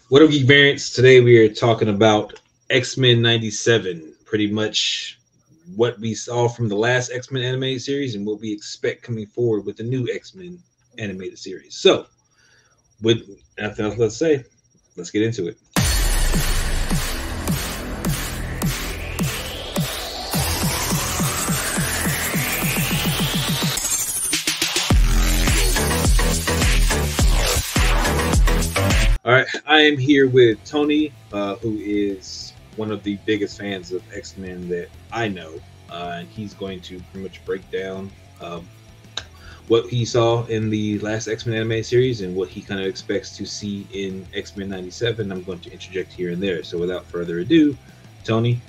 What up, Geek Variants? Today we are talking about X-Men 97. Pretty much what we saw from the last X-Men animated series and what we expect coming forward with the new X-Men animated series. So, with nothing else let's say, let's get into it. All right, I am here with Tony, who is one of the biggest fans of X-Men that I know, and he's going to pretty much break down what he saw in the last X-Men anime series and what he kind of expects to see in X-Men 97. I'm going to interject here and there. So without further ado, Tony,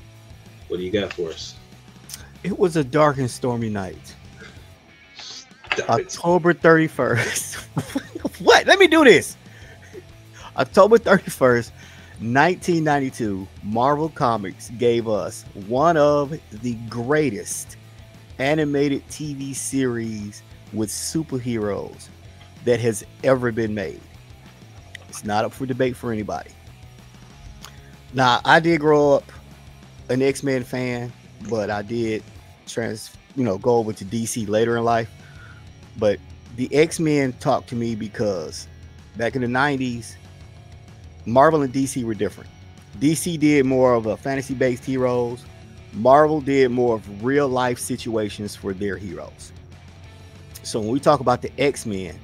what do you got for us? It was a dark and stormy night. Stop it. October 31st. What? Let me do this. October 31st, 1992, Marvel Comics gave us one of the greatest animated TV series with superheroes that has ever been made. It's not up for debate for anybody. Now, I did grow up an X-Men fan, but I did go over to DC later in life. But the X-Men talked to me because back in the 90s, Marvel and DC were different. DC did more of a fantasy-based heroes. Marvel did more of real-life situations for their heroes. So when we talk about the X-Men,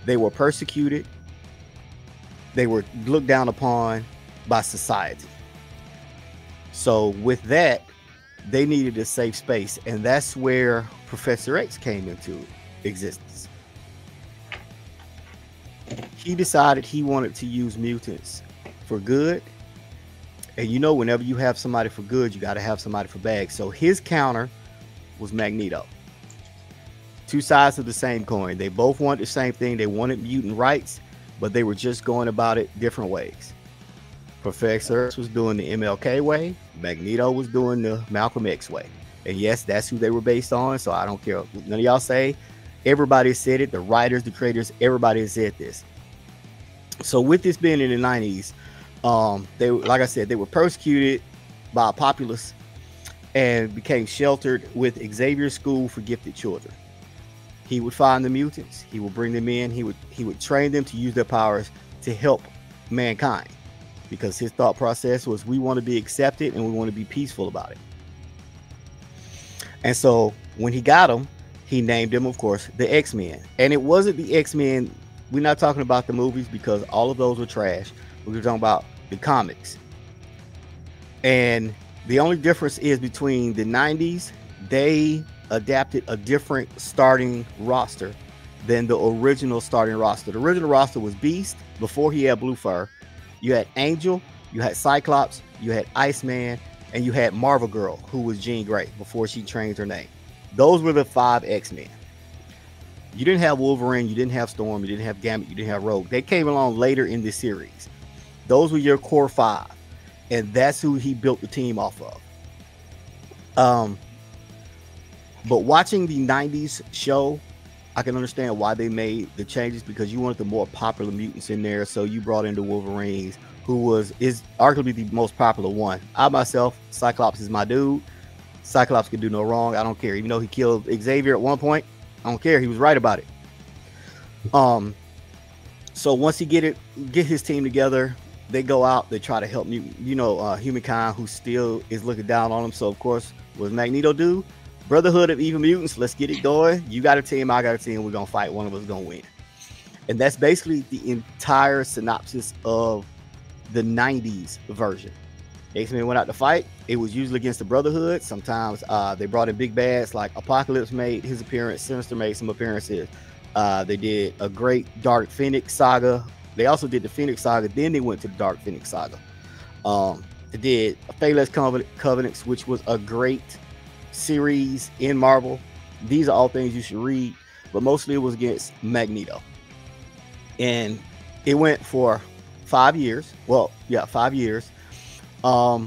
they were persecuted. They were looked down upon by society. So with that, they needed a safe space, and that's where Professor X came into existence. He decided he wanted to use mutants for good. And you know, whenever you have somebody for good, you got to have somebody for bad. So his counter was Magneto. Two sides of the same coin. They both wanted the same thing. They wanted mutant rights, but they were just going about it different ways. Professor X was doing the MLK way. Magneto was doing the Malcolm X way. And yes, that's who they were based on. So I don't care. None of y'all say. Everybody said it. The writers, the creators, everybody has said this. So with this being in the 90s, they, like I said, they were persecuted by a populace and became sheltered with Xavier's School for Gifted Children. He would find the mutants. He would bring them in. He would train them to use their powers to help mankind, because his thought process was, we want to be accepted and we want to be peaceful about it. And so when he got them, he named them, of course, the X-Men. And it wasn't the X-Men. We're not talking about the movies because all of those were trash. We're talking about the comics. And the only difference is between the 90s, they adapted a different starting roster than the original starting roster. The original roster was Beast before he had blue fur. You had Angel, you had Cyclops, you had Iceman, and you had Marvel Girl, who was Jean Grey before she changed her name. Those were the 5 X-Men. You didn't have Wolverine, you didn't have Storm, you didn't have Gambit, you didn't have Rogue. They came along later in the series. Those were your core 5, and that's who he built the team off of. But watching the 90s show, I can understand why they made the changes, because you wanted the more popular mutants in there. So you brought in the Wolverines, who is arguably the most popular one. I myself, Cyclops is my dude. Cyclops could do no wrong. I don't care. Even though he killed Xavier at one point, I don't care. He was right about it. So once he get his team together, they go out. They try to help humankind, who still is looking down on him. So of course, what does Magneto do? Brotherhood of Evil Mutants. Let's get it going. You got a team. I got a team. We're gonna fight. One of us gonna win. And that's basically the entire synopsis of the 90s version. X-Men went out to fight. It was usually against the Brotherhood. Sometimes they brought in big bads, like Apocalypse made his appearance. Sinister made some appearances. They did a great Dark Phoenix saga. They also did the Phoenix saga. Then they went to the Dark Phoenix saga. They did a Faceless Covenants, which was a great series in Marvel. These are all things you should read, but mostly it was against Magneto. And it went for 5 years. Well, yeah, 5 years. I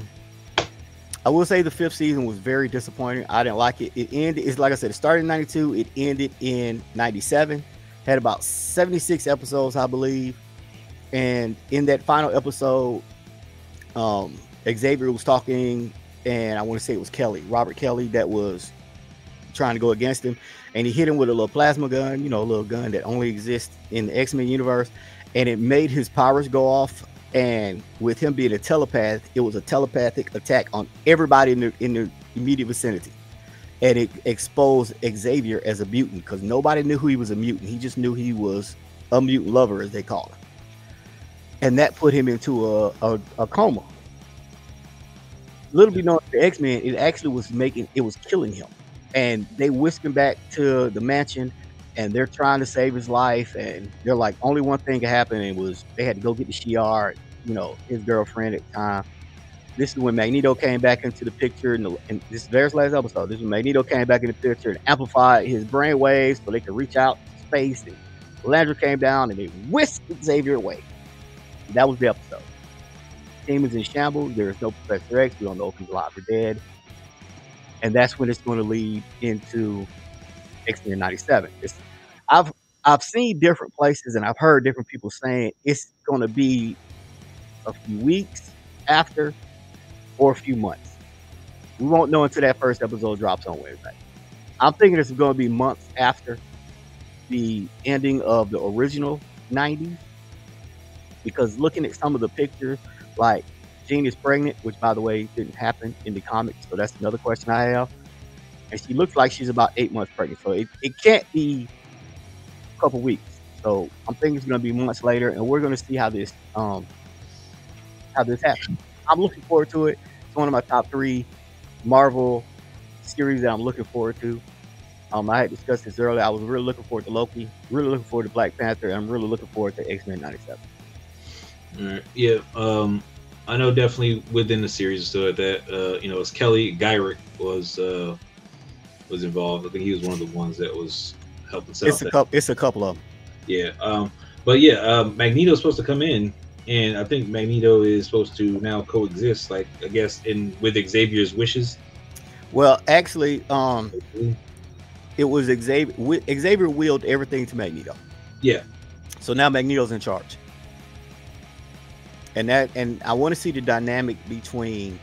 will say the 5th season was very disappointing. I didn't like it. It ended, it's like I said, it started in 92. It ended in 97. Had about 76 episodes, I believe. And in that final episode, Xavier was talking, and I want to say it was Kelly, Robert Kelly, that was trying to go against him, and he hit him with a little plasma gun, a little gun that only exists in the X-Men universe, and it made his powers go off. And with him being a telepath, it was a telepathic attack on everybody in the immediate vicinity, and it exposed Xavier as a mutant because nobody knew who he was a mutant. He just knew he was a mutant lover, as they call him, and that put him into a coma. Little bit known, the X-Men, it actually was killing him, and they whisked him back to the mansion, and they're trying to save his life, and they're like, only one thing could happen, and it was they had to go get the Shi'ar, his girlfriend at the time. This is when Magneto came back into the picture, and this is their last episode. This is when Magneto came back in the picture and amplified his brain waves so they could reach out to space, and Landry came down, and they whisked Xavier away. That was the episode. Team is in shambles. There is no Professor X. We don't know if he's alive or dead. And that's when it's going to lead into X-Men 97. I've seen different places, and I've heard different people saying it's going to be a few weeks after or a few months. We won't know until that first episode drops on Wednesday. I'm thinking it's going to be months after the ending of the original 90s, because looking at some of the pictures, like Jean is pregnant, which by the way didn't happen in the comics, so that's another question I have. And she looks like she's about 8 months pregnant, so it can't be a couple weeks. So I'm thinking it's going to be months later, and we're going to see how this happens. I'm looking forward to it. It's one of my top 3 Marvel series that I'm looking forward to. I had discussed this earlier. I was really looking forward to Loki, really looking forward to Black Panther, and I'm really looking forward to X-Men 97. All right. Yeah. I know definitely within the series so that it's Kelly Gyrick was involved. I think he was one of the ones that was helping sell. It's a couple of them. Yeah. But yeah, Magneto's supposed to come in, and I think Magneto is supposed to now coexist, like I guess with Xavier's wishes. Well, actually, it was Xavier. Xavier willed everything to Magneto. Yeah. So now Magneto's in charge. And I want to see the dynamic between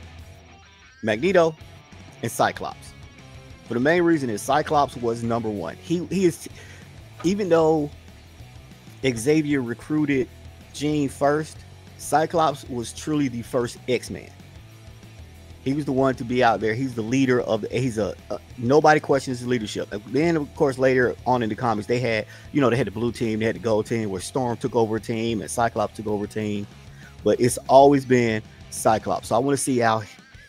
Magneto and Cyclops. But the main reason is Cyclops was number one. He is, even though Xavier recruited Jean first, Cyclops was truly the first X-Man. He was the one to be out there. He's the leader of nobody questions his leadership. Then of course later on in the comics they had the blue team, they had the gold team where Storm took over a team and Cyclops took over a team. But it's always been Cyclops. So I want to see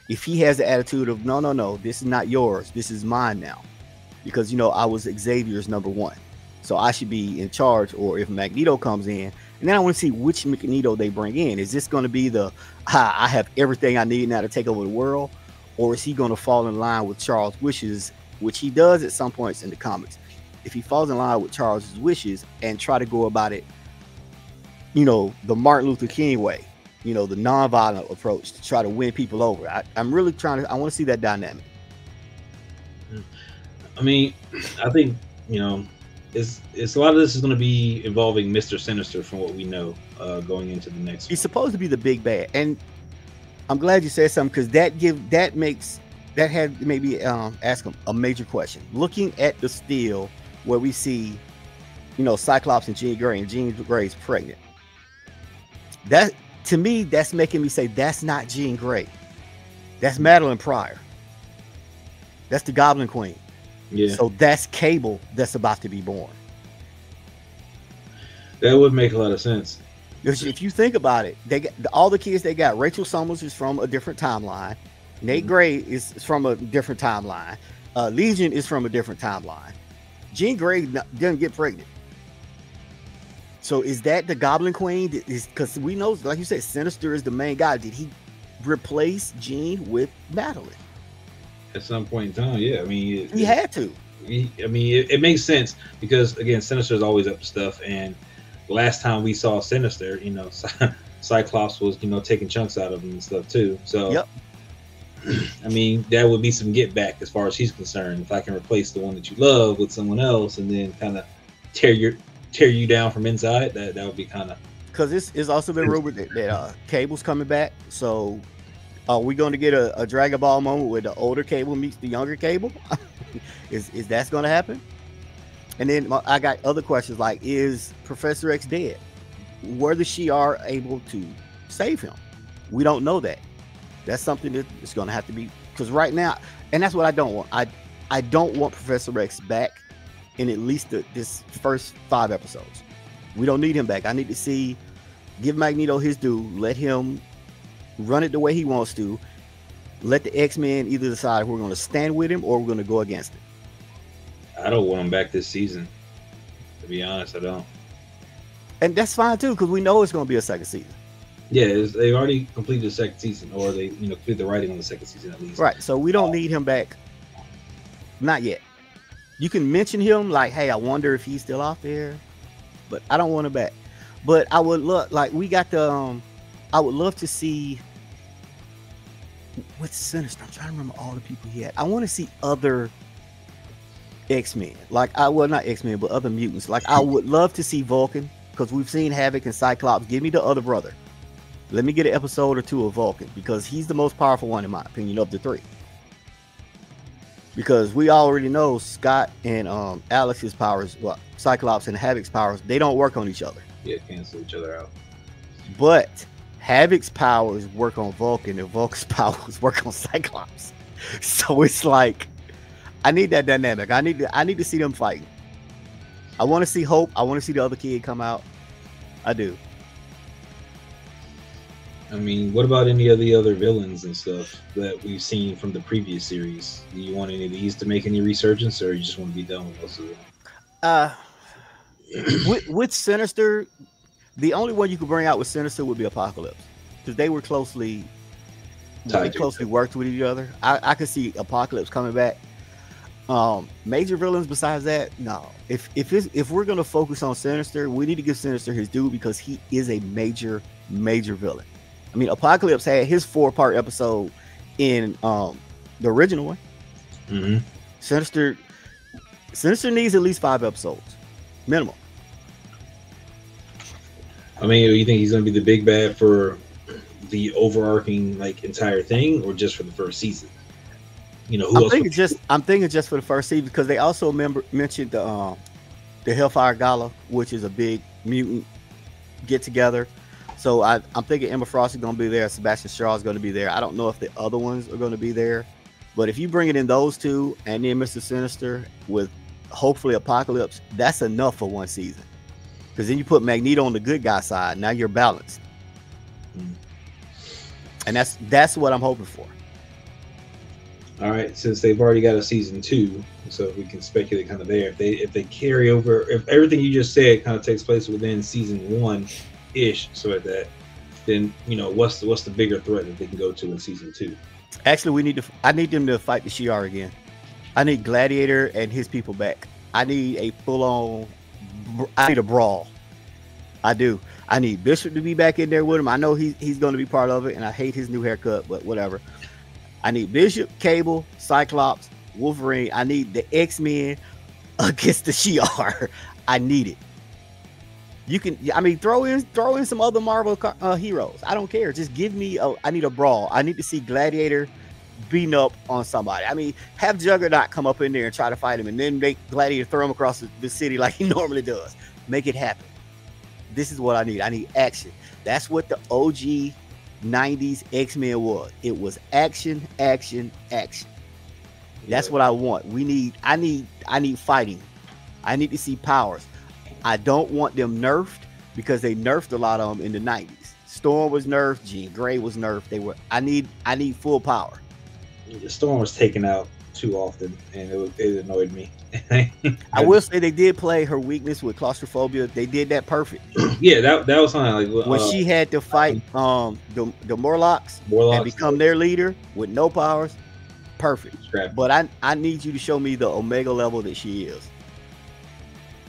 if he has the attitude of no, this is not yours, this is mine now, because I was Xavier's number one, so I should be in charge. Or if Magneto comes in, and then I want to see which Magneto they bring in. Is this going to be I have everything I need now to take over the world, or is he going to fall in line with Charles' wishes, which he does at some points in the comics? If he falls in line with Charles' wishes and try to go about it the Martin Luther King way, the nonviolent approach to try to win people over. I'm really I want to see that dynamic. I mean, I think, it's a lot of this is going to be involving Mr. Sinister from what we know going into the next He's supposed to be the big bad. And I'm glad you said something, because that had maybe ask him a major question. Looking at the still where we see, Cyclops and Jean Grey, and Jean Grey's pregnant. That, to me, that's making me say that's not Jean Grey. That's Madeline Pryor. That's the Goblin Queen. Yeah. So that's Cable that's about to be born. That would make a lot of sense. If you think about it, they got all the kids they got. Rachel Summers is from a different timeline. Nate Gray is from a different timeline. Legion is from a different timeline. Jean Grey didn't get pregnant. So is that the Goblin Queen? Because we know, like you said, Sinister is the main guy. Did he replace Jean with Madeline? At some point in time, yeah. I mean, he had to. It makes sense because, again, Sinister is always up to stuff. And the last time we saw Sinister, Cyclops was, taking chunks out of him and stuff too. So, yep. I mean, that would be some get back as far as he's concerned. If I can replace the one that you love with someone else and then kind of tear you down from inside, that would be kind of because it's also been rumored that Cable's coming back. So are we going to get a Dragon Ball moment where the older Cable meets the younger Cable? is that going to happen? And then I got other questions like, is Professor X dead? Were the Shi'ar able to save him? We don't know that. That's something that is going to have to be, because right now, and that's what I don't want. I don't want Professor X back in at least this first 5 episodes. We don't need him back. I need to give Magneto his due, let him run it the way he wants to, let the X-Men either decide if we're going to stand with him or we're going to go against him. I don't want him back this season. To be honest, I don't. And that's fine too, because we know it's going to be a second season. Yeah, they've already completed the second season, or they completed the writing on the second season at least. Right. So we don't need him back. Not yet. You can mention him like, hey, I wonder if he's still out there, but I don't want him back. But I would love, like, we got the. I would love to see. What's Sinister? I'm trying to remember all the people he had. I want to see other X-Men, like not X-Men, but other mutants. Like I would love to see Vulcan, because we've seen Havoc and Cyclops. Give me the other brother. Let me get an episode or 2 of Vulcan, because he's the most powerful one in my opinion of the 3. Because we already know Scott and Alex's powers, well, Cyclops and Havoc's powers, they don't work on each other. Yeah, cancel each other out. But Havoc's powers work on Vulcan, and Vulcan's powers work on Cyclops. So it's like, I need that dynamic. I need to see them fighting. I want to see Hope. I want to see the other kid come out. I do. I mean, what about any of the other villains and stuff that we've seen from the previous series? Do you want any of these to make any resurgence, or you just want to be done with most of them? With Sinister, the only one you could bring out with Sinister would be Apocalypse, because they were closely worked with each other. I could see Apocalypse coming back. Major villains besides that, no. If we're gonna focus on Sinister, we need to give Sinister his due, because he is a major villain. I mean, Apocalypse had his 4-part episode in the original one. Mm-hmm. Sinister needs at least 5 episodes minimum. I mean, do you think he's going to be the big bad for the overarching entire thing, or just for the first season? I'm thinking just for the first season, because they also mentioned the Hellfire Gala, which is a big mutant get together. So I'm thinking Emma Frost is going to be there. Sebastian Shaw is going to be there. I don't know if the other ones are going to be there, but if you bring it in those 2 and then Mr. Sinister with hopefully Apocalypse, that's enough for 1 season. Because then you put Magneto on the good guy side. Now you're balanced, and that's what I'm hoping for. All right, since they've already got a season 2, so we can speculate kind of there. If they carry over, if everything you just said kind of takes place within season 1 ish, so like that, then what's the bigger threat that they can go to in season 2? Actually, I need them to fight the Shi'ar again. I need Gladiator and his people back. I need a brawl. I do. I need Bishop to be back in there with him. I know he's going to be part of it, and I hate his new haircut, but whatever. I need Bishop, Cable, Cyclops, Wolverine. I need the X-Men against the Shi'ar. I need it. You can, throw in some other Marvel heroes. I don't care. Just give me I need a brawl. I need to see Gladiator beating up on somebody. Have Juggernaut come up in there and try to fight him, and then make Gladiator throw him across the city like he normally does. Make it happen. This is what I need. I need action. That's what the OG 90s X-Men was. It was action, action, action. That's what I want. I need fighting. I need to see powers. I don't want them nerfed, because they nerfed a lot of them in the 90s. Storm was nerfed, Jean Grey was nerfed. I need full power. The Storm was taken out too often, and it annoyed me. I will say they did play her weakness with claustrophobia. They did that perfect. Yeah, that was something like when she had to fight the Morlocks and become their leader with no powers. Perfect. But I need you to show me the Omega level that she is.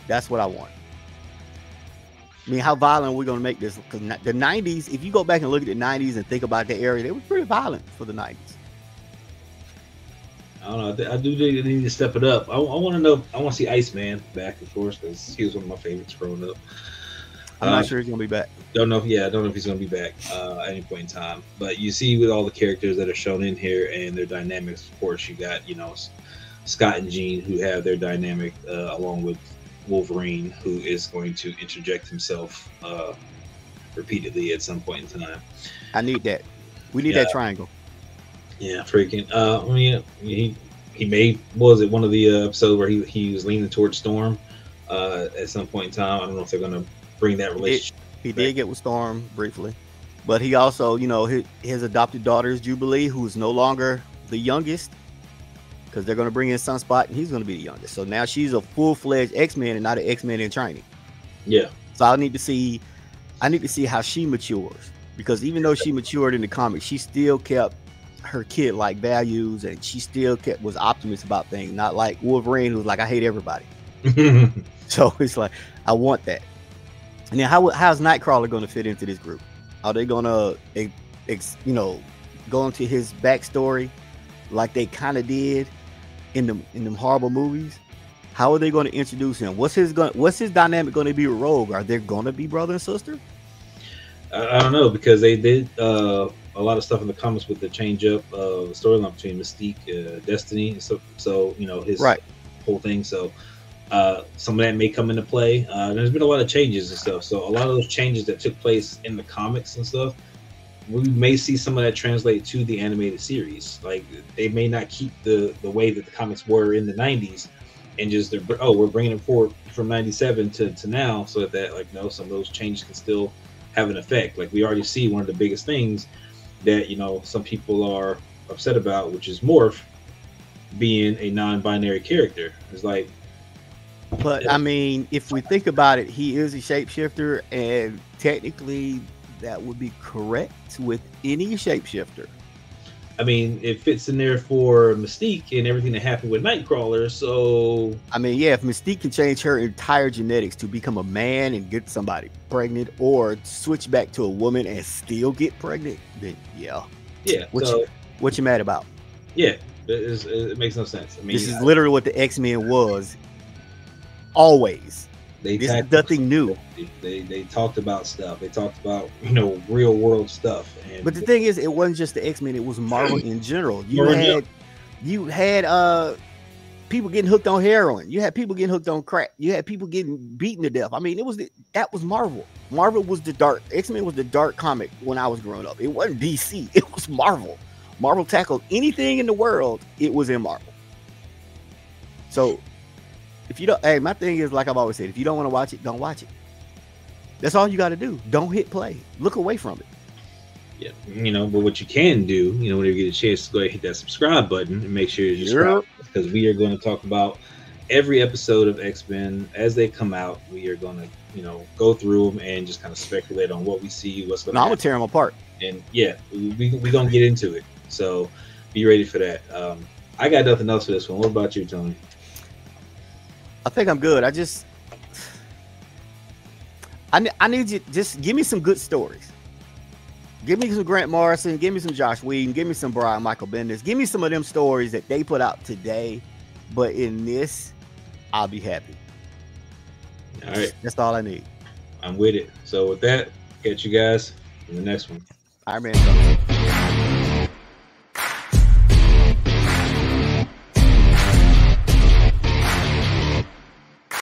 That's what I want. How violent are we going to make this? Because the 90s, if you go back and look at the 90s and think about the area, they were pretty violent for the 90s. I don't know. I do need to step it up. I want to know. I want to see Iceman back, of course, because he was one of my favorites growing up. I'm not sure he's gonna be back. Don't know. Yeah, I don't know if he's going to be back at any point in time. But you see, with all the characters that are shown in here and their dynamics, of course, you got Scott and Jean who have their dynamic, along with Wolverine, who is going to interject himself repeatedly at some point in time. I need that. We need that triangle. Yeah, freaking. I mean, he made, what was it, one of the episodes where he was leaning towards Storm at some point in time. I don't know if they're going to bring that relationship. He did get with Storm briefly, but he also, his adopted daughter is Jubilee, who is no longer the youngest, because they're going to bring in Sunspot, and he's going to be the youngest. So now she's a full-fledged X-Men and not an X-Men in training. Yeah. So I need to see how she matures, because even though she matured in the comics, she still kept her kid-like values, and she still was optimist about things, not like Wolverine, who's like, I hate everybody. So it's like, I want that. And then how's Nightcrawler going to fit into this group? Are they going to, go into his backstory like they kind of did in them horrible movies? How are they going to introduce him? What's his dynamic going to be with Rogue? Are they going to be brother and sister? I don't know, because they did a lot of stuff in the comics with the change up of storyline between Mystique, Destiny, and so his whole thing. So. Some of that may come into play. There's been a lot of changes and stuff. So a lot of those changes that took place in the comics and stuff, we may see some of that translate to the animated series. Like, they may not keep the way that the comics were in the 90s and just, we're bringing it forward from 97 to now, so that some of those changes can still have an effect. Like, we already see one of the biggest things that, some people are upset about, which is Morph being a non-binary character. It's like, but I mean, if we think about it, he is a shapeshifter, and technically that would be correct with any shapeshifter. I mean, it fits in there for Mystique and everything that happened with Nightcrawler. So I mean, yeah, if Mystique can change her entire genetics to become a man and get somebody pregnant, or switch back to a woman and still get pregnant, then yeah. What you mad about? Yeah, it makes no sense. I mean, this is literally what the X-Men was. Always. This is nothing new. They talked about stuff. They talked about real world stuff. But the thing is, it wasn't just the X-Men. It was Marvel in general. You had people getting hooked on heroin. You had people getting hooked on crack. You had people getting beaten to death. I mean, that was Marvel. Marvel was the dark. X-Men was the dark comic when I was growing up. It wasn't DC. It was Marvel. Marvel tackled anything in the world. It was in Marvel. So. If you don't, my thing is, like I've always said, if you don't want to watch it, don't watch it. That's all you got to do. Don't hit play. Look away from it. Yeah, but what you can do, whenever you get a chance, to go ahead and hit that subscribe button and make sure you subscribe, because we are going to talk about every episode of X-Men as they come out. We are going to, go through them and just kind of speculate on what we see, what's going to happen. I'm going to tear them apart. And yeah, we're going to get into it. So be ready for that. I got nothing else for this one. What about you, Tony? I think I'm good. I need you, just give me some good stories. Give me some Grant Morrison. Give me some Josh Whedon. Give me some Brian Michael Bendis. Give me some of them stories that they put out today. But in this, I'll be happy. All right. That's all I need. I'm with it. So with that, catch you guys in the next one. All right, man.